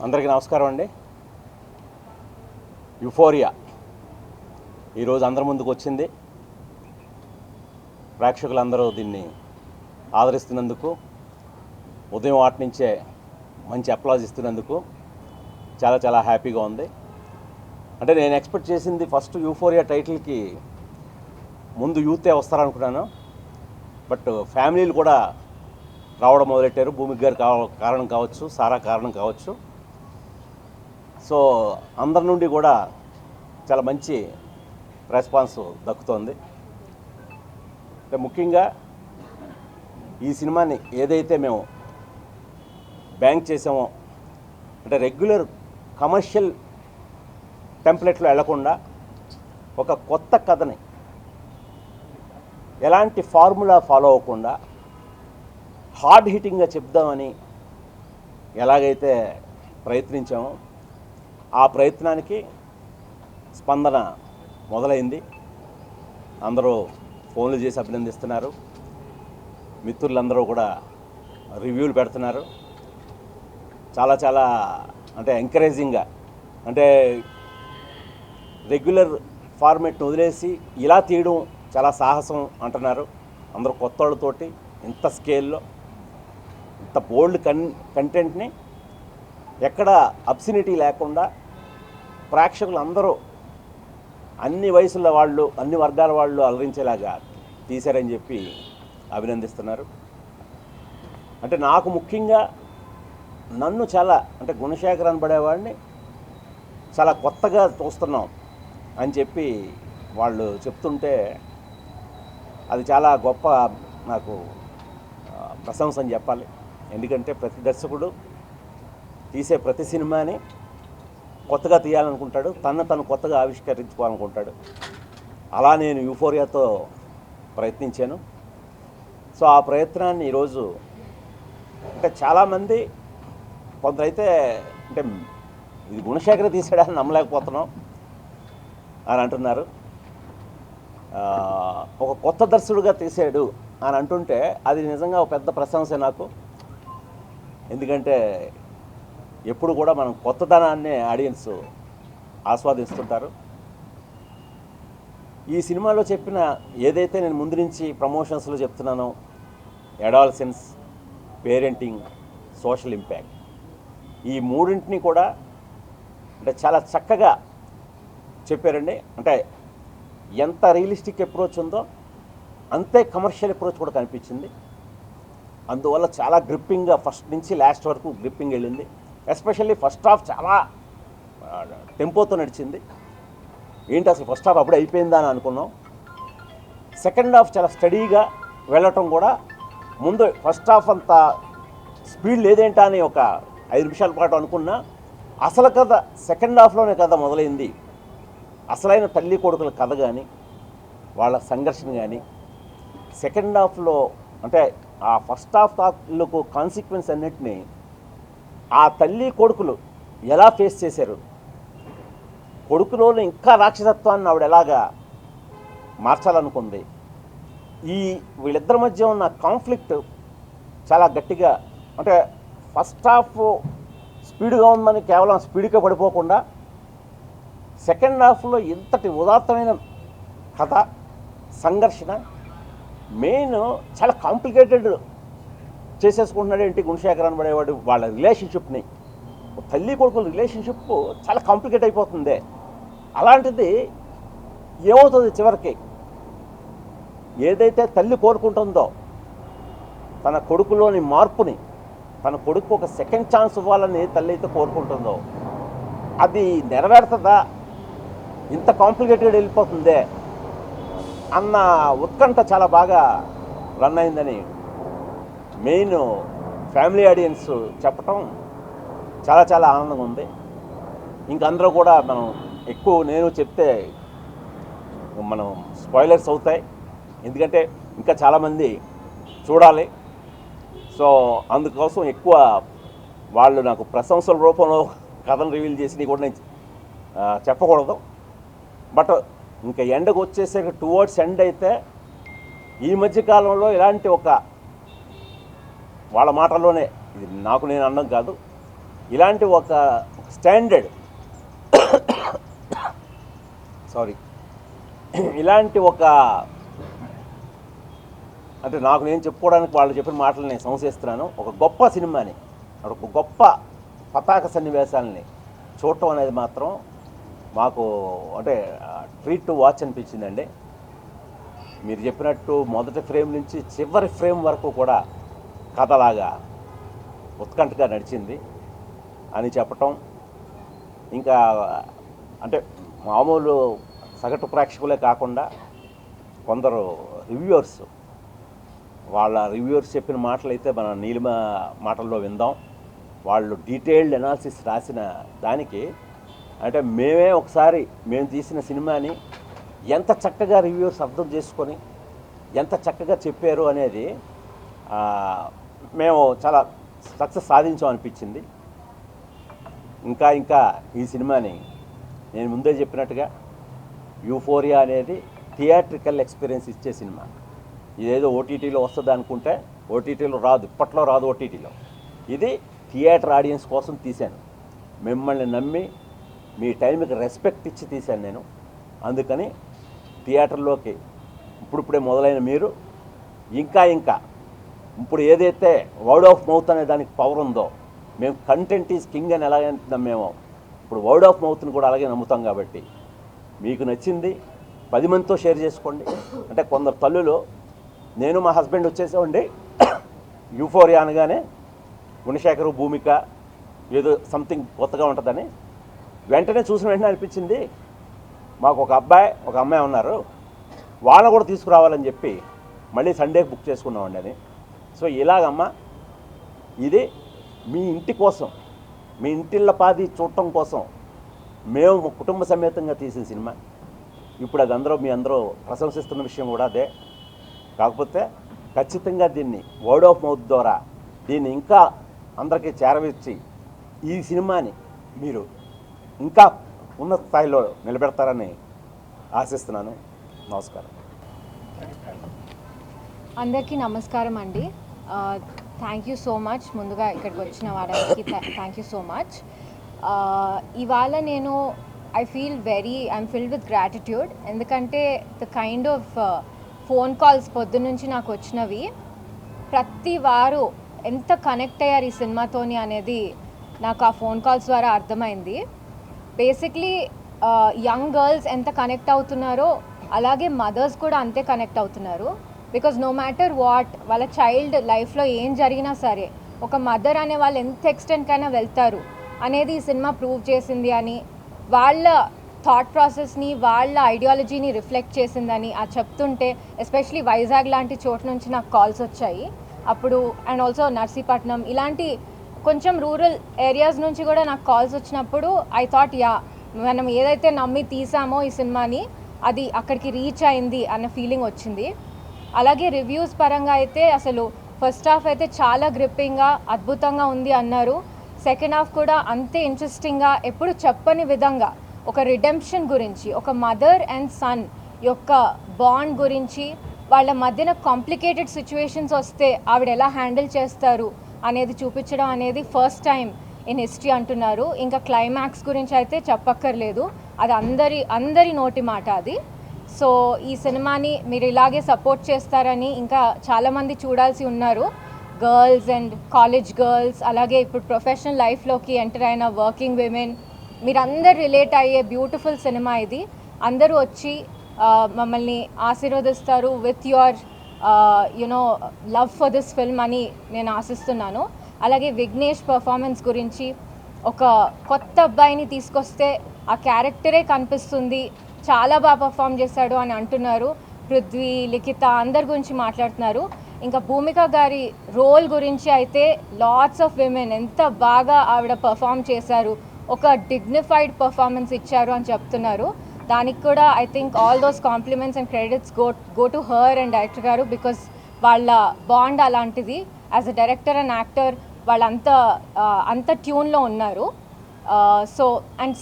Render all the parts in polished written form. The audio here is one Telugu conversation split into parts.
అందరికీ నమస్కారం అండి. యుఫోరియా ఈరోజు అందరి ముందుకు వచ్చింది. ప్రేక్షకులందరూ దీన్ని ఆదరిస్తున్నందుకు, ఉదయం వాటి నుంచే మంచి అప్లాజ్ ఇస్తున్నందుకు చాలా చాలా హ్యాపీగా ఉంది. అంటే నేను ఎక్స్పెక్ట్ చేసింది ఫస్ట్ యూఫోరియా టైటిల్కి ముందు యూతే వస్తారనుకున్నాను. బట్ ఫ్యామిలీలు కూడా రావడం మొదలెట్టారు. భూమికి గారి కారణం కావచ్చు, సారా కారణం కావచ్చు. సో అందరి నుండి కూడా చాలా మంచి రెస్పాన్స్ దక్కుతోంది. అంటే ముఖ్యంగా ఈ సినిమాని ఏదైతే మేము బ్యాంక్ చేసామో, అంటే రెగ్యులర్ కమర్షియల్ టెంప్లెట్లో వెళ్లకుండా ఒక కొత్త కథని ఎలాంటి ఫార్ములా ఫాలో అవ్వకుండా హార్డ్ హిట్టింగ్గా చెప్దామని ఎలాగైతే ప్రయత్నించామో ఆ ప్రయత్నానికి స్పందన మొదలైంది. అందరూ ఫోన్లు చేసి అభినందిస్తున్నారు. మిత్రులందరూ కూడా రివ్యూలు పెడుతున్నారు. చాలా చాలా అంటే ఎంకరేజింగ్గా, అంటే రెగ్యులర్ ఫార్మేట్ను వదిలేసి ఇలా తీయడం చాలా సాహసం అంటున్నారు. అందరూ కొత్త వాళ్ళతోటి ఇంత స్కేల్లో ఇంత బోల్డ్ కంటెంట్ని ఎక్కడ అబ్సినిటీ లేకుండా ప్రేక్షకులు అందరూ అన్ని వయసుల వాళ్ళు, అన్ని వర్గాల వాళ్ళు అలరించేలాగా తీశారని చెప్పి అభినందిస్తున్నారు. అంటే నాకు ముఖ్యంగా నన్ను చాలా, అంటే గుణశేఖర్ అనబడేవాడిని చాలా కొత్తగా చూస్తున్నాం అని చెప్పి వాళ్ళు చెప్తుంటే అది చాలా గొప్ప నాకు ప్రశంస అని చెప్పాలి. ఎందుకంటే ప్రతి దర్శకుడు తీసే ప్రతి సినిమాని కొత్తగా తీయాలనుకుంటాడు, తను కొత్తగా ఆవిష్కరించుకోవాలనుకుంటాడు. అలా నేను యూఫోరియాతో ప్రయత్నించాను. సో ఆ ప్రయత్నాన్ని ఈరోజు అంటే చాలామంది కొందరైతే అంటే ఇది గుణశేఖర్ తీసాడని నమ్మలేకపోతున్నాం అని అంటున్నారు. ఒక కొత్త దర్శకుడుగా తీసాడు అని అంటుంటే అది నిజంగా ఒక పెద్ద ప్రశంస నాకు. ఎందుకంటే ఎప్పుడు కూడా మనం కొత్తదనాన్నే ఆడియన్స్ ఆస్వాదిస్తుంటారు. ఈ సినిమాలో చెప్పిన ఏదైతే నేను ముందు నుంచి ప్రమోషన్స్లో చెప్తున్నానో, అడాలసెన్స్, పేరెంటింగ్, సోషల్ ఇంపాక్ట్, ఈ మూడింటిని కూడా అంటే చాలా చక్కగా చెప్పారండి. అంటే ఎంత రియలిస్టిక్ అప్రోచ్ ఉందో అంతే కమర్షియల్ అప్రోచ్ కూడా కనిపించింది. అందువల్ల చాలా గ్రిప్పింగ్గా ఫస్ట్ నుంచి లాస్ట్ వరకు గ్రిప్పింగ్ వెళ్ళింది. ఎస్పెషల్లీ ఫస్ట్ హాఫ్ చాలా టెంపోతో నడిచింది. ఏంటి అసలు ఫస్ట్ హాఫ్ అప్పుడే అయిపోయిందా అని అనుకున్నాం. సెకండ్ హాఫ్ చాలా స్టడీగా వెళ్ళటం కూడా, ముందు ఫస్ట్ హాఫ్ అంత స్పీడ్ లేదేంటా అని ఒక 5 నిమిషాల పాటు అనుకున్నా, అసలు కథ సెకండ్ హాఫ్లోనే కథ మొదలైంది. అసలైన తల్లి కొడుకుల కథ కానీ, వాళ్ళ సంఘర్షణ కానీ సెకండ్ హాఫ్లో, అంటే ఆ ఫస్ట్ హాఫ్ తాలూకు కాన్సిక్వెన్స్ అన్నిటినీ ఆ తల్లి కొడుకులు ఎలా ఫేస్ చేశారు, కొడుకులోని ఇంకా రాక్షసత్వాన్ని ఆవిడ ఎలాగా మార్చాలనుకుంది, వీళ్ళిద్దరి మధ్య ఉన్న కాన్ఫ్లిక్ట్ చాలా గట్టిగా, అంటే ఫస్ట్ హాఫ్ స్పీడ్గా ఉందని కేవలం స్పీడ్గా పడిపోకుండా సెకండ్ హాఫ్లో ఇంతటి ఉదాత్తమైన కథ, సంఘర్షణ, మెయిన్ చాలా కాంప్లికేటెడ్ చేసేసుకుంటున్నాడు ఏంటి గుణశేఖర్ అనబడేవాడు. వాళ్ళ రిలేషన్షిప్ని, తల్లి కొడుకుల రిలేషన్షిప్ చాలా కాంప్లికేట్ అయిపోతుంది. అలాంటిది ఏమవుతుంది చివరికి, ఏదైతే తల్లి కోరుకుంటుందో తన కొడుకులోని మార్పుని, తన కొడుకు ఒక సెకండ్ ఛాన్స్ ఇవ్వాలని తల్లి అయితే కోరుకుంటుందో అది నెరవేరుతుందా, ఇంత కాంప్లికేటెడ్ వెళ్ళిపోతుందే అన్న ఉత్కంఠ చాలా బాగా రన్ అయిందని మెయిన్ ఫ్యామిలీ ఆడియన్స్ చెప్పటం చాలా చాలా ఆనందంగా ఉంది. ఇంకందరూ కూడా మనం ఎక్కువ నేను చెప్తే మనం స్పాయిలర్స్ అవుతాయి, ఎందుకంటే ఇంకా చాలామంది చూడాలి. సో అందుకోసం ఎక్కువ వాళ్ళు నాకు ప్రశంసల రూపంలో కథను రివీల్ చేసి కూడా నేను చెప్పకూడదు. బట్ ఇంకా ఎండకు వచ్చేసరికి టువర్డ్స్ ఎండ్ అయితే ఈ మధ్యకాలంలో ఇలాంటి ఒక వాళ్ళ మాటల్లోనే ఇది నాకు నేను అన్నం కాదు, ఇలాంటి ఒక స్టాండర్డ్ ఇలాంటి ఒక అంటే నాకు నేను చెప్పుకోవడానికి వాళ్ళు చెప్పిన మాటలు నేను సంశయిస్తున్నాను. ఒక గొప్ప సినిమాని, ఒక గొప్ప పతాక సన్నివేశాలని చూడటం అనేది మాత్రం మాకు అంటే ట్రీట్ టు వాచ్ అనిపించిందండి. మీరు చెప్పినట్టు మొదటి ఫ్రేమ్ నుంచి చివరి ఫ్రేమ్ వరకు కూడా కథలాగా ఉత్కంఠగా నడిచింది అని చెప్పటం, ఇంకా అంటే మామూలు సగటు ప్రేక్షకులే కాకుండా కొందరు రివ్యూవర్స్, వాళ్ళ రివ్యూవర్స్ చెప్పిన మాటలు అయితే మన నీలిమ మాటల్లో విందాం. వాళ్ళు డీటెయిల్డ్ అనాలిసిస్ రాసిన దానికి అంటే మేము తీసిన సినిమాని ఎంత చక్కగా రివ్యూవర్స్ అర్థం చేసుకొని ఎంత చక్కగా చెప్పారు అనేది మేము చాలా సక్సెస్ సాధించాం అనిపించింది. ఇంకా ఈ సినిమాని నేను ముందే చెప్పినట్టుగా యూఫోరియా అనేది థియేట్రికల్ ఎక్స్పీరియన్స్ ఇచ్చే సినిమా. ఇదేదో ఓటీటీలో వస్తుంది అనుకుంటే ఓటీటీలో రాదు, ఇప్పట్లో రాదు ఓటీటీలో. ఇది థియేటర్ ఆడియన్స్ కోసం తీశాను. మిమ్మల్ని నమ్మి మీ టైంకి రెస్పెక్ట్ ఇచ్చి తీశాను నేను. అందుకని థియేటర్లోకి ఇప్పుడిప్పుడే మొదలైన మీరు ఇంకా ఇప్పుడు ఏదైతే వర్డ్ ఆఫ్ మౌత్ అనే దానికి పవర్ ఉందో, మేము కంటెంట్ ఈజ్ కింగ్ అని ఎలాగ నమ్మేమో ఇప్పుడు వర్డ్ ఆఫ్ మౌత్ని కూడా అలాగే నమ్ముతాం. కాబట్టి మీకు నచ్చింది 10 మందితో షేర్ చేసుకోండి. అంటే కొందరు తల్లులు, నేను మా హస్బెండ్ వచ్చేసామండి యూఫోరియా అనగానే గుణశేఖరు భూమిక ఏదో సంథింగ్ కొత్తగా ఉంటుందని వెంటనే చూసిన వెంటనే అనిపించింది, మాకు ఒక అబ్బాయి ఒక అమ్మాయి ఉన్నారు, వాళ్ళని కూడా తీసుకురావాలని చెప్పి మళ్ళీ సండేకి బుక్ చేసుకున్నామండి అని. సో ఇలాగమ్మా, ఇది మీ ఇంటి కోసం, మీ ఇంటిళ్ళ పాది చూడటం కోసం మేము కుటుంబ సమేతంగా తీసిన సినిమా. ఇప్పుడు అది మీ అందరూ ప్రశంసిస్తున్న విషయం కూడా అదే. కాకపోతే ఖచ్చితంగా దీన్ని వర్డ్ ఆఫ్ మౌత్ ద్వారా దీన్ని ఇంకా అందరికీ చేరవేర్చి ఈ సినిమాని మీరు ఇంకా ఉన్నత స్థాయిలో నిలబెడతారని ఆశిస్తున్నాను. నమస్కారం. అందరికీ నమస్కారం అండి. Thank you so much. ముందుగా ఇక్కడికి వచ్చిన వారికి థ్యాంక్ యూ సో మచ్. ఇవాళ నేను ఐఎమ్ ఫిల్డ్ విత్ గ్రాటిట్యూడ్. ఎందుకంటే the kind of phone calls పొద్దున్నుంచి నాకు వచ్చినవి, ప్రతి వారు ఎంత కనెక్ట్ అయ్యారు ఈ సినిమాతోని అనేది నాకు ఆ ఫోన్ కాల్స్ ద్వారా అర్థమైంది. బేసిక్లీ యంగ్ గర్ల్స్ ఎంత కనెక్ట్ అవుతున్నారో అలాగే మదర్స్ కూడా అంతే కనెక్ట్ అవుతున్నారు. బికాజ్ నో మ్యాటర్ వాట్ వాళ్ళ చైల్డ్ లైఫ్లో ఏం జరిగినా సరే ఒక మదర్ అనే వాళ్ళు ఎంత ఎక్స్టెంట్కైనా వెళ్తారు అనేది ఈ సినిమా ప్రూవ్ చేసింది అని, వాళ్ళ థాట్ ప్రాసెస్ని వాళ్ళ ఐడియాలజీని రిఫ్లెక్ట్ చేసిందని ఆ చెప్తుంటే, ఎస్పెషలీ వైజాగ్ లాంటి చోటు నుంచి నాకు కాల్స్ వచ్చాయి అప్పుడు. అండ్ ఆల్సో నర్సీపట్నం ఇలాంటి కొంచెం రూరల్ ఏరియాస్ నుంచి కూడా నాకు కాల్స్ వచ్చినప్పుడు ఐ థాట్ మనం ఏదైతే నమ్మి తీసామో ఈ సినిమాని అది అక్కడికి రీచ్ అయింది అన్న ఫీలింగ్ వచ్చింది. అలాగే రివ్యూస్ పరంగా అయితే అసలు ఫస్ట్ హాఫ్ అయితే చాలా గ్రిప్పింగ్గా అద్భుతంగా ఉంది అన్నారు. సెకండ్ హాఫ్ కూడా అంతే ఇంట్రెస్టింగ్గా, ఎప్పుడు చెప్పని విధంగా ఒక రిడెంప్షన్ గురించి, ఒక మదర్ అండ్ సన్ యొక్క బాండ్ గురించి, వాళ్ళ మధ్యన కాంప్లికేటెడ్ సిచ్యువేషన్స్ వస్తే ఆవిడ ఎలా హ్యాండిల్ చేస్తారు అనేది చూపించడం అనేది ఫస్ట్ టైం ఇన్ హిస్టరీ అంటున్నారు. ఇంకా క్లైమాక్స్ గురించి అయితే చెప్పక్కర్లేదు, అది అందరి నోటి మాట అది. సో ఈ సినిమాని మీరు ఇలాగే సపోర్ట్ చేస్తారని, ఇంకా చాలామంది చూడాల్సి ఉన్నారు, గర్ల్స్ అండ్ కాలేజ్ గర్ల్స్, అలాగే ఇప్పుడు ప్రొఫెషనల్ లైఫ్లోకి ఎంటర్ అయిన వర్కింగ్ విమెన్, మీరందరూ రిలేట్ అయ్యే బ్యూటిఫుల్ సినిమా ఇది. అందరూ వచ్చి మమ్మల్ని ఆశీర్వదిస్తారు with your love for this film అని నేను ఆశిస్తున్నాను. అలాగే విఘ్నేష్ పర్ఫార్మెన్స్ గురించి, ఒక కొత్త అబ్బాయిని తీసుకొస్తే ఆ క్యారెక్టరే కనిపిస్తుంది, చాలా బాగా పర్ఫామ్ చేశాడు అని అంటున్నారు. పృథ్వీ, లిఖిత అందరి గురించి మాట్లాడుతున్నారు. ఇంకా భూమిక గారి రోల్ గురించి అయితే లాట్స్ ఆఫ్ విమెన్ ఎంత బాగా ఆవిడ పర్ఫామ్ చేశారు, ఒక డిగ్నిఫైడ్ పర్ఫార్మెన్స్ ఇచ్చారు అని చెప్తున్నారు. దానికి కూడా I think all those compliments and credits go to her and director గారు, బికాస్ వాళ్ళ బాండ్ అలాంటిది. As a director and actor అంత ట్యూన్లో ఉన్నారు. So and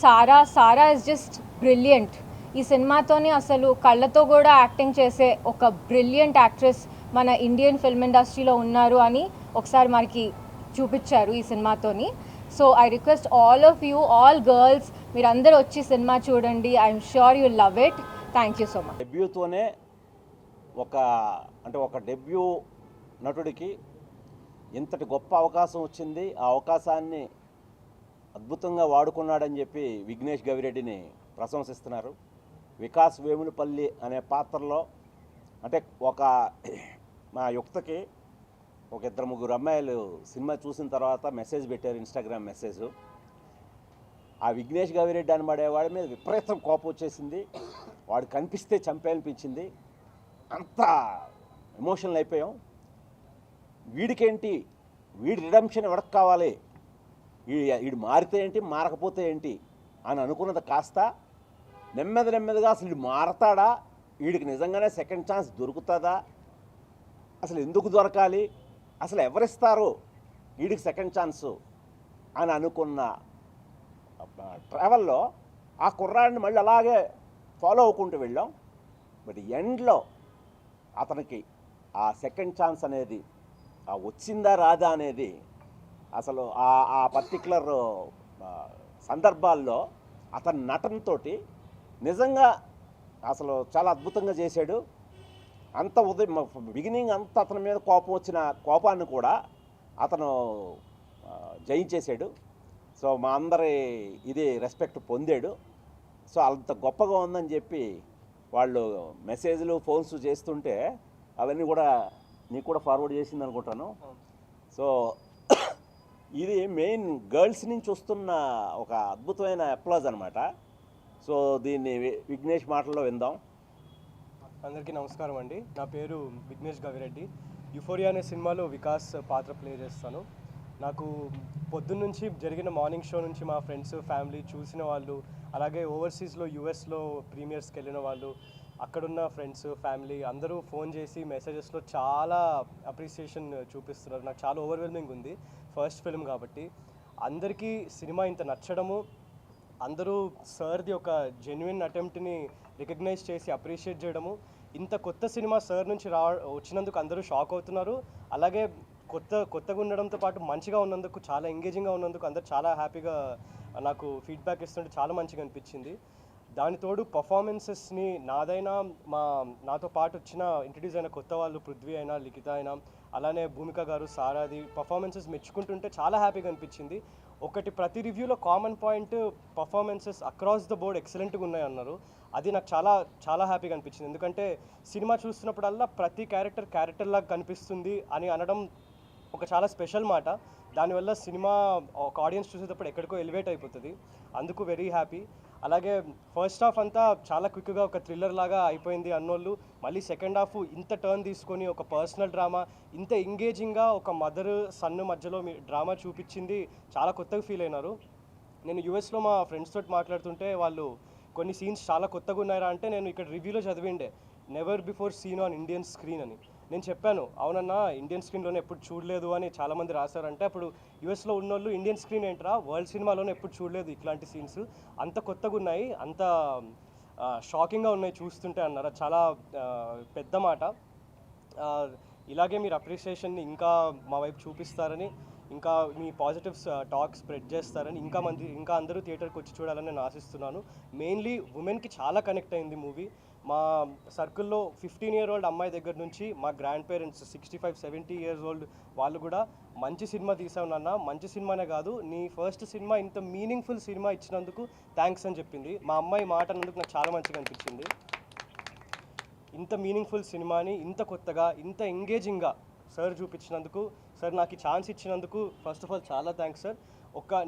Sara is just brilliant. ఈ సినిమాతోని అసలు కళ్ళతో కూడా యాక్టింగ్ చేసే ఒక బ్రిలియంట్ యాక్ట్రెస్ మన ఇండియన్ ఫిల్మ్ ఇండస్ట్రీలో ఉన్నారు అని ఒకసారి మనకి చూపించారు ఈ సినిమాతోని. So I request all of you, all girls, మీరందరూ వచ్చి సినిమా చూడండి. I'm sure you love it. Thank you so much. డెబ్యూతోనే ఒక డెబ్యూ నటుడికి ఇంతటి గొప్ప అవకాశం వచ్చింది. ఆ అవకాశాన్ని అద్భుతంగా వాడుకున్నాడని చెప్పి విఘ్నేష్ గవిరెడ్డిని ప్రశంసిస్తున్నారు. వికాస్ వేములపల్లి అనే పాత్రలో అంటే మా యుక్తకి ఒక 2-3 అమ్మాయిలు సినిమా చూసిన తర్వాత మెసేజ్ పెట్టారు, ఇన్స్టాగ్రామ్ మెసేజ్. ఆ విఘ్నేష్ గవిరెడ్డి అనబడేవాడి మీద విపరీతం కోపం వచ్చేసింది. వాడు కనిపిస్తే చంపేయాలనిపించింది. అంత ఎమోషనల్ అయిపోయాం. వీడికేంటి, వీడి రిడమ్షన్ ఎవరికి కావాలి, వీడు మారితే ఏంటి మారకపోతే ఏంటి అని అనుకున్నది కాస్త నెమ్మదిగా అసలు వీడు మారతాడా, వీడికి నిజంగానే సెకండ్ ఛాన్స్ దొరుకుతుందా, అసలు ఎందుకు దొరకాలి, అసలు ఎవరిస్తారు వీడికి సెకండ్ ఛాన్సు అని అనుకున్న ట్రావెల్లో ఆ కుర్రాడిని మళ్ళీ అలాగే ఫాలో అవ్వకుంటూ వెళ్ళాం. బట్ ఎండ్లో అతనికి ఆ సెకండ్ ఛాన్స్ అనేది వచ్చిందా రాదా అనేది అసలు ఆ పర్టికులర్ సందర్భాల్లో అతని నటనతో నిజంగా అసలు చాలా అద్భుతంగా చేశాడు. అంత బిగినింగ్ అంతా అతని మీద కోపం వచ్చిన కోపాన్ని కూడా అతను జయించేశాడు. సో మా అందరి ఇది రెస్పెక్ట్ పొందాడు. సో అంత గొప్పగా ఉందని చెప్పి వాళ్ళు మెసేజ్లు ఫోన్స్ చేస్తుంటే అవన్నీ కూడా నీకు కూడా ఫార్వర్డ్ చేసింది అనుకుంటాను. సో ఇది మెయిన్ గర్ల్స్ నుంచి వస్తున్న ఒక అద్భుతమైన అప్లాజ్ అనమాట. సో దీన్ని విఘ్నేష్ మాటల్లో విందాం. అందరికీ నమస్కారం అండి. నా పేరు విఘ్నేష్ గవిరెడ్డి. యుఫోరియా అనే సినిమాలో వికాస్ పాత్ర ప్లే చేస్తాను. నాకు పొద్దున్నుంచి జరిగిన మార్నింగ్ షో నుంచి మా ఫ్రెండ్స్, ఫ్యామిలీ చూసిన వాళ్ళు, అలాగే ఓవర్సీస్లో యూఎస్లో ప్రీమియర్స్కి వెళ్ళిన వాళ్ళు, అక్కడున్న ఫ్రెండ్స్, ఫ్యామిలీ అందరూ ఫోన్ చేసి మెసేజెస్లో చాలా అప్రిసియేషన్ చూపిస్తున్నారు. నాకు చాలా ఓవర్వెల్మింగ్ ఉంది, ఫస్ట్ ఫిల్మ్ కాబట్టి. అందరికీ సినిమా ఇంత నచ్చడము, అందరూ సార్ది ఒక జెన్యున్ అటెంప్ట్ని రికగ్నైజ్ చేసి అప్రిషియేట్ చేయడము, ఇంత కొత్త సినిమా సార్ నుంచి వచ్చినందుకు అందరూ షాక్ అవుతున్నారు. అలాగే కొత్తగా ఉండడంతో పాటు మంచిగా ఉన్నందుకు, చాలా ఎంగేజింగ్గా ఉన్నందుకు అందరూ చాలా హ్యాపీగా నాకు ఫీడ్బ్యాక్ ఇస్తుంటే చాలా మంచిగా అనిపించింది. దానితోడు పర్ఫార్మెన్సెస్ని నాదైనా నాతో పాటు వచ్చిన ఇంట్రడ్యూస్ అయిన కొత్త వాళ్ళు పృథ్వీ అయినా, లిఖిత అయినా, అలానే భూమిక గారు, సారాది పర్ఫార్మెన్సెస్ మెచ్చుకుంటుంటే చాలా హ్యాపీగా అనిపించింది. ప్రతి రివ్యూలో common point performances across the board ఎక్సలెంట్గా ఉన్నాయి అన్నారు. అది నాకు చాలా చాలా హ్యాపీగా అనిపించింది. ఎందుకంటే సినిమా చూస్తున్నప్పుడల్లా ప్రతి క్యారెక్టర్ లాగా కనిపిస్తుంది అని అనడం ఒక చాలా స్పెషల్ మాట. దానివల్ల సినిమా ఒక ఆడియన్స్ చూసేటప్పుడు ఎక్కడికో ఎలివేట్ అయిపోతుంది. అందుకు వెరీ హ్యాపీ. అలాగే ఫస్ట్ హాఫ్ అంతా చాలా క్విక్గా ఒక థ్రిల్లర్ లాగా అయిపోయింది అన్నోళ్ళు, మళ్ళీ సెకండ్ హాఫ్ ఇంత టర్న్ తీసుకొని ఒక పర్సనల్ డ్రామా, ఇంత ఎంగేజింగ్గా ఒక మదర్ సన్ మధ్యలో మీ డ్రామా చూపించింది చాలా కొత్తగా ఫీల్ అయినారు. నేను యూఎస్లో మా ఫ్రెండ్స్ తోటి మాట్లాడుతుంటే వాళ్ళు కొన్ని సీన్స్ చాలా కొత్తగా ఉన్నాయా అంటే, నేను ఇక్కడ రివ్యూలో చదివిండే never before seen on Indian screen అని. నేను చెప్పాను, అవునన్నా ఇండియన్ స్క్రీన్లోనే ఎప్పుడు చూడలేదు అని చాలామంది రాశారంటే, అప్పుడు యూఎస్లో ఉన్నోళ్ళు ఇండియన్ స్క్రీన్ ఏంట్రా, వరల్డ్ సినిమాలోనే ఎప్పుడు చూడలేదు ఇట్లాంటి సీన్స్, అంత కొత్తగా ఉన్నాయి, అంత షాకింగ్గా ఉన్నాయి చూస్తుంటే అన్నారు. అది చాలా పెద్ద మాట. ఇలాగే మీరు అప్రిసియేషన్ని ఇంకా మా వైపు చూపిస్తారని, ఇంకా మీ పాజిటివ్స్ టాక్ స్ప్రెడ్ చేస్తారని, ఇంకా అందరూ థియేటర్కి వచ్చి చూడాలని నేను ఆశిస్తున్నాను. మెయిన్లీ ఉమెన్కి చాలా కనెక్ట్ అయింది మూవీ. మా సర్కిల్లో 15-year-old అమ్మాయి దగ్గర నుంచి మా గ్రాండ్ పేరెంట్స్ 65-70 years old వాళ్ళు కూడా మంచి సినిమా తీసావు నాన్న, మంచి సినిమానే కాదు, నీ ఫస్ట్ సినిమా ఇంత మీనింగ్ఫుల్ సినిమా ఇచ్చినందుకు థ్యాంక్స్ అని చెప్పింది. మా అమ్మాయి మాట అన్నందుకు నాకు చాలా మంచిగా అనిపించింది. ఇంత మీనింగ్ఫుల్ సినిమాని ఇంత కొత్తగా, ఇంత ఎంగేజింగ్గా సార్ చూపించినందుకు, సార్ నాకు ఈ ఛాన్స్ ఇచ్చినందుకు ఫస్ట్ ఆఫ్ ఆల్ చాలా థ్యాంక్స్ సార్.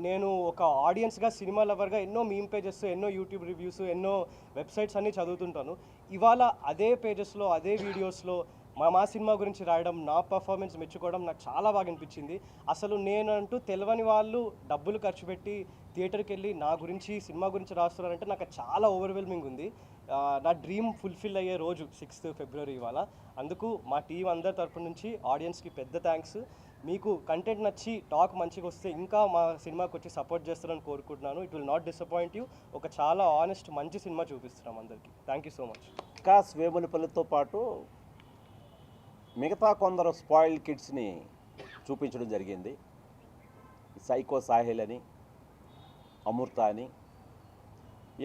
నేను ఒక ఆడియన్స్గా, సినిమా లవర్గా ఎన్నో మీమ్ పేజెస్, ఎన్నో యూట్యూబ్ రివ్యూస్, ఎన్నో వెబ్సైట్స్ అన్నీ చదువుతుంటాను. ఇవాళ అదే పేజెస్లో, అదే వీడియోస్లో మా సినిమా గురించి రాయడం, నా పర్ఫార్మెన్స్ మెచ్చుకోవడం నాకు చాలా బాగా అనిపించింది. అసలు నేనంటూ తెలియని వాళ్ళు డబ్బులు ఖర్చు పెట్టి థియేటర్కి వెళ్ళి నా గురించి, సినిమా గురించి రాస్తున్నారంటే నాకు చాలా ఓవర్వెల్మింగ్ ఉంది. నా డ్రీమ్ ఫుల్ఫిల్ అయ్యే రోజు 6th February ఇవాళ. అందుకు మా టీం అందరి తరపు నుంచి ఆడియన్స్కి పెద్ద థ్యాంక్స్. మీకు కంటెంట్ నచ్చి టాక్ మంచిగా వస్తే ఇంకా మా సినిమాకి వచ్చి సపోర్ట్ చేస్తారని కోరుకుంటున్నాను. It will not disappoint you. ఒక చాలా ఆనెస్ట్ మంచి సినిమా చూపిస్తున్నాం అందరికీ. Thank you so much. Vikas వేములపల్లితో పాటు మిగతా కొందరు స్పాయిల్డ్ కిడ్స్ని చూపించడం జరిగింది. సైకో సాహిల్ అని, అమృత అని,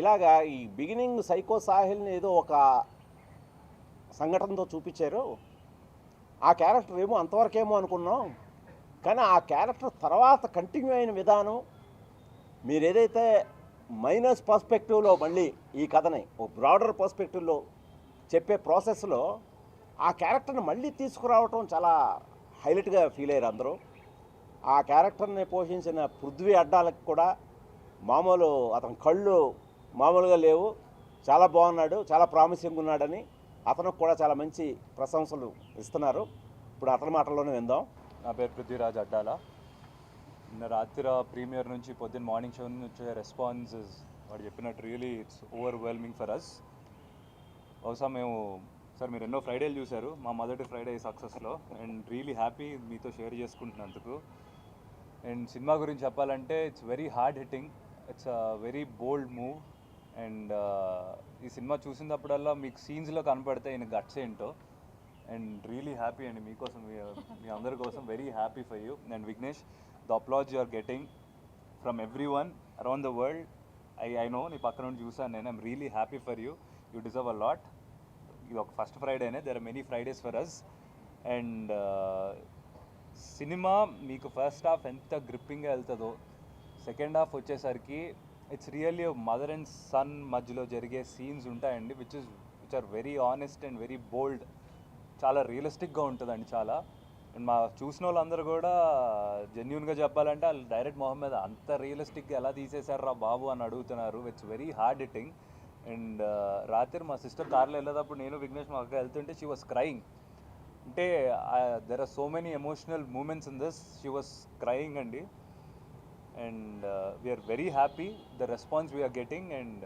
ఇలాగా ఈ బిగినింగ్ సైకో సాహిల్ని ఏదో ఒక సంఘటనతో చూపించారు. ఆ క్యారెక్టర్ ఏమో అంతవరకేమో అనుకున్నాం, కానీ ఆ క్యారెక్టర్ తర్వాత కంటిన్యూ అయిన విధానం, మీరు ఏదైతే మైనస్ పర్స్పెక్టివ్లో మళ్ళీ ఈ కథని ఒక బ్రాడర్ పర్స్పెక్టివ్లో చెప్పే ప్రాసెస్లో ఆ క్యారెక్టర్ని మళ్ళీ తీసుకురావటం చాలా హైలైట్గా ఫీల్ అయ్యారు అందరూ. ఆ క్యారెక్టర్ని పోషించిన పృథ్వీ అడ్డాలకు కూడా మామూలు అతని కళ్ళు మామూలుగా లేవు, చాలా బాగున్నాడు, చాలా ప్రామిసింగ్ ఉన్నాడని అతనికి కూడా చాలా మంచి ప్రశంసలు ఇస్తున్నారు. ఇప్పుడు అతని మాటల్లోనే విందాం. నా పేరు పృథ్వీరాజ్ అడ్డాల. నిన్న రాత్రి ప్రీమియర్ నుంచి పొద్దున్న మార్నింగ్ షో నుంచి వచ్చే రెస్పాన్స్ వాడు చెప్పినట్టు really it's overwhelming for us. బహుశా మేము సార్ మీరు ఎన్నో ఫ్రైడేలు చూశారు, మా మొదటి ఫ్రైడే సక్సెస్లో, అండ్ రియలీ హ్యాపీ మీతో షేర్ చేసుకుంటున్నందుకు. అండ్ సినిమా గురించి చెప్పాలంటే it's very hard hitting, it's a very bold move. And ఈ సినిమా చూసినప్పుడల్లా మీకు సీన్స్లో కనపడితే ఈయన గట్స్ ఏంటో. అండ్ రియలీ హ్యాపీ అండి మీకోసం, మీ అందరి కోసం very happy for you. And Vignesh, the applause you are getting from every one around the world. I know నీ పక్క నుండి చూసాను నేను. I'm really happy for you, you deserve a lot. ఇది ఒక ఫస్ట్ ఫ్రైడేనే, there are many Fridays for us. And cinema మీకు ఫస్ట్ హాఫ్ ఎంత గ్రిప్పింగ్గా వెళ్తుందో, సెకండ్ హాఫ్ వచ్చేసరికి it's really mother and son మధ్యలో జరిగే సీన్స్ ఉంటాయండి, which are very honest and very bold. చాలా రియలిస్టిక్గా ఉంటుందండి చాలా. అండ్ మా చూసిన వాళ్ళందరూ కూడా జెన్యున్గా చెప్పాలంటే వాళ్ళు డైరెక్ట్ మొహం మీద అంత రియలిస్టిక్గా ఎలా తీసేశారు రా బాబు అని అడుగుతున్నారు. It's very hard hitting. And రాత్రి మా సిస్టర్ కార్లో వెళ్ళేటప్పుడు నేను విఘ్నేష్ మా అక్క వెళ్తుంటే షీ వాస్ క్రయింగ్. అంటే there are so many emotional moments in this, she was crying అండి. And we are very happy the response we're getting. And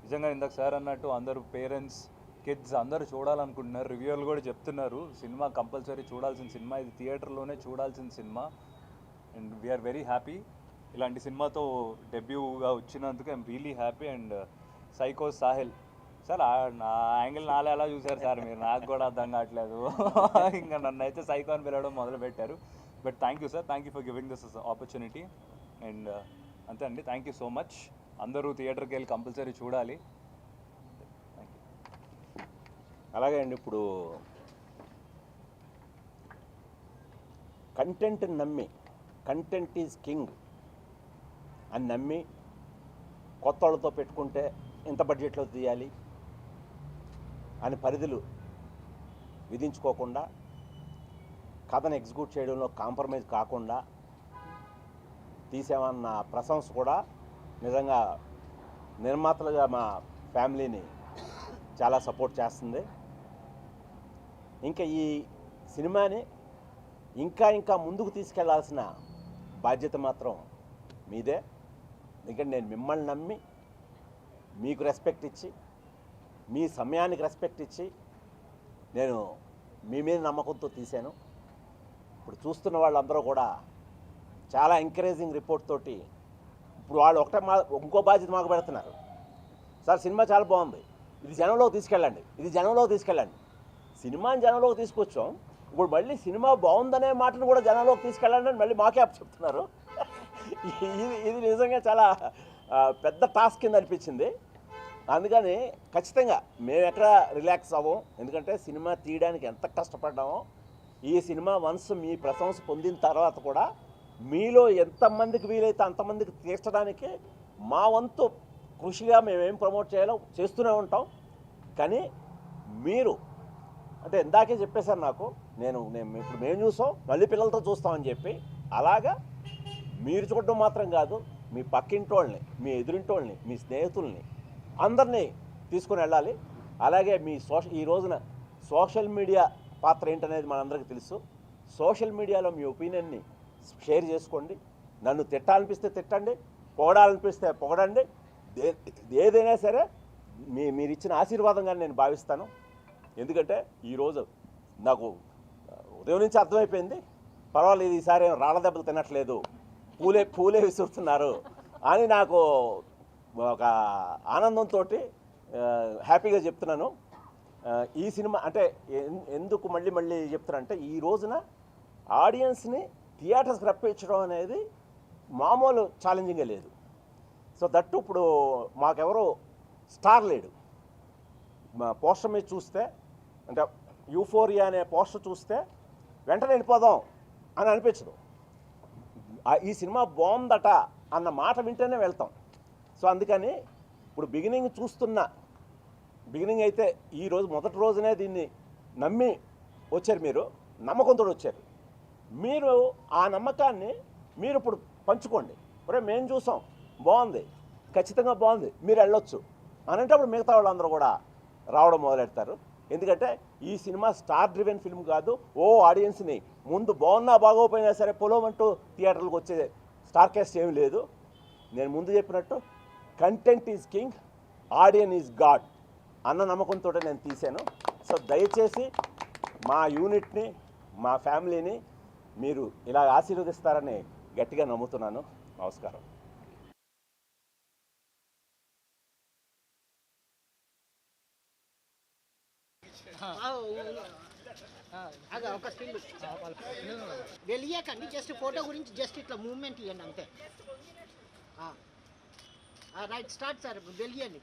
నిజంగా ఇందాక సార్ అన్నట్టు అందరూ పేరెంట్స్, కిడ్స్ అందరూ చూడాలనుకుంటున్నారు. రివ్యూలు కూడా చెప్తున్నారు సినిమా కంపల్సరీ చూడాల్సిన సినిమా, ఇది థియేటర్లోనే చూడాల్సిన cinema. And we are very happy ఇలాంటి సినిమాతో డెబ్యూగా వచ్చినందుకు. I'm really happy. And psycho Sahil sir, నా యాంగిల్ నాలో ఎలా చూశారు సార్ మీరు, నాకు కూడా అర్థం కావట్లేదు. ఇంకా నన్ను అయితే సైకో అని పిలవడం మొదలుపెట్టారు. But thank you sir, thank you for giving this opportunity. And అంతే అండి, థ్యాంక్ యూ సో మచ్. అందరూ థియేటర్కి వెళ్ళి కంపల్సరీ చూడాలి. Thank you. అలాగే అండి, ఇప్పుడు కంటెంట్ని నమ్మి, కంటెంట్ ఈజ్ కింగ్ అని నమ్మి కొత్త వాళ్ళతో పెట్టుకుంటే ఇంత బడ్జెట్లో తీయాలి అని పరిధులు విధించుకోకుండా, కథను ఎగ్జిక్యూట్ చేయడంలో కాంప్రమైజ్ కాకుండా తీసామన్న ప్రశంస కూడా నిజంగా నిర్మాతలుగా మా ఫ్యామిలీని చాలా సపోర్ట్ చేస్తుంది. ఇంకా ఈ సినిమాని ఇంకా ముందుకు తీసుకెళ్లాల్సిన బాధ్యత మాత్రం మీదే. ఎందుకంటే నేను మిమ్మల్ని నమ్మి, మీకు రెస్పెక్ట్ ఇచ్చి, మీ సమయానికి రెస్పెక్ట్ ఇచ్చి నేను మీ మీద నమ్మకంతో తీశాను. ఇప్పుడు చూస్తున్న వాళ్ళందరూ కూడా చాలా ఎంకరేజింగ్ రిపోర్ట్ తోటి ఇప్పుడు వాళ్ళు ఇంకో బాధ్యత మాకు పెడుతున్నారు. సార్ సినిమా చాలా బాగుంది, ఇది జనంలోకి తీసుకెళ్ళండి, ఇది జనంలోకి తీసుకెళ్ళండి. సినిమాని జనంలోకి తీసుకొచ్చాం, ఇప్పుడు మళ్ళీ సినిమా బాగుందనే మాటను కూడా జనంలోకి తీసుకెళ్ళండి అని మళ్ళీ మాకే అప్పు చెప్తున్నారు. ఇది నిజంగా చాలా పెద్ద టాస్క్ కింద అనిపించింది. అందుకని ఖచ్చితంగా మేము ఎక్కడ రిలాక్స్ అవ్వం, ఎందుకంటే సినిమా తీయడానికి ఎంత కష్టపడ్డామో ఈ సినిమా వన్స్ మీ ప్రశంస పొందిన తర్వాత కూడా మీలో ఎంతమందికి వీలైతే అంతమందికి తీర్చడానికి మా వంతు కృషిగా మేమేం ప్రమోట్ చేయాలో చేస్తూనే ఉంటాం. కానీ మీరు అంటే ఇందాకే చెప్పేశారు నాకు, నేను ఇప్పుడు మేము చూసాం మళ్ళీ పిల్లలతో చూస్తామని చెప్పి, అలాగా మీరు చూడడం మాత్రం కాదు, మీ పక్కింటి వాళ్ళని, మీ ఎదురింటి వాళ్ళని, మీ స్నేహితుల్ని అందరినీ తీసుకుని వెళ్ళాలి. అలాగే మీ ఈ రోజున సోషల్ మీడియా పాత్ర ఏంటనేది మనందరికీ తెలుసు. సోషల్ మీడియాలో మీ ఒపీనియన్ని షేర్ చేసుకోండి. నన్ను తిట్టాలనిపిస్తే తిట్టండి, పొగడాలనిపిస్తే పొగడండి. ఏదైనా సరే మీరు ఇచ్చిన ఆశీర్వాదంగా నేను భావిస్తాను. ఎందుకంటే ఈరోజు నాకు ఉదయం నుంచి అర్థమైపోయింది, పర్వాలేదు ఈసారి ఏం రాళ్ళ దెబ్బలు తినట్లేదు, పూలే విసురుతున్నారు అని నాకు ఒక ఆనందంతో హ్యాపీగా చెప్తున్నాను. ఈ సినిమా అంటే ఎందుకు మళ్ళీ చెప్తున్నానంటే, ఈ రోజున ఆడియన్స్ని థియేటర్స్కి రప్పించడం అనేది మామూలు ఛాలెంజింగే లేదు. సో దట్టు ఇప్పుడు మాకెవరో స్టార్ లేడు. మా పోస్టర్ మీద చూస్తే అంటే యూఫోరియా అనే పోస్టర్ చూస్తే వెంటనే వెళ్ళిపోదాం అని అనిపించదు. ఈ సినిమా బాగుందట అన్న మాట వింటేనే వెళ్తాం. సో అందుకని ఇప్పుడు బిగినింగ్ అయితే ఈరోజు మొదటి రోజునే దీన్ని నమ్మి వచ్చారు, మీరు నమ్మకంతో వచ్చారు. మీరు ఆ నమ్మకాన్ని మీరు ఇప్పుడు పంచుకోండి. ఒరే మేము చూసాం, బాగుంది, ఖచ్చితంగా బాగుంది, మీరు వెళ్ళొచ్చు అని అంటే అప్పుడు మిగతా వాళ్ళందరూ కూడా రావడం మొదలెడతారు. ఎందుకంటే ఈ సినిమా స్టార్ డ్రివెన్ ఫిల్మ్ కాదు. ఆడియన్స్ని ముందు బాగున్నా బాగోపోయినా సరే పొలమంటూ థియేటర్లకు వచ్చే స్టార్ కాస్ట్ ఏమీ లేదు. నేను ముందు చెప్పినట్టు content is king, audience is God అన్న నమ్మకంతో నేను తీశాను. సో దయచేసి మా యూనిట్ని, మా ఫ్యామిలీని మీరు ఇలా ఆశీర్వదిస్తారని గట్టిగా నమ్ముతున్నాను. నమస్కారం. ఒక స్టిల్ వెళ్ళియాకండి, జస్ట్ ఫోటో గురించి జస్ట్ ఇట్లా మూవ్మెంట్ ఇవ్వండి అంతే. రైట్ స్టార్ట్ సార్, వెళ్ళియండి.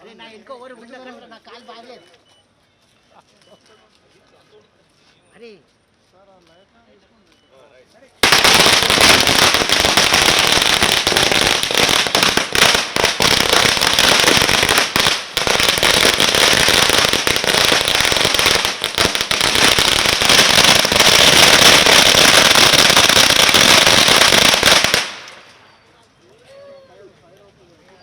అరే నా ఇంకో ఎవరు ఉండకండి, నా కాలు బాగలేదు. అరే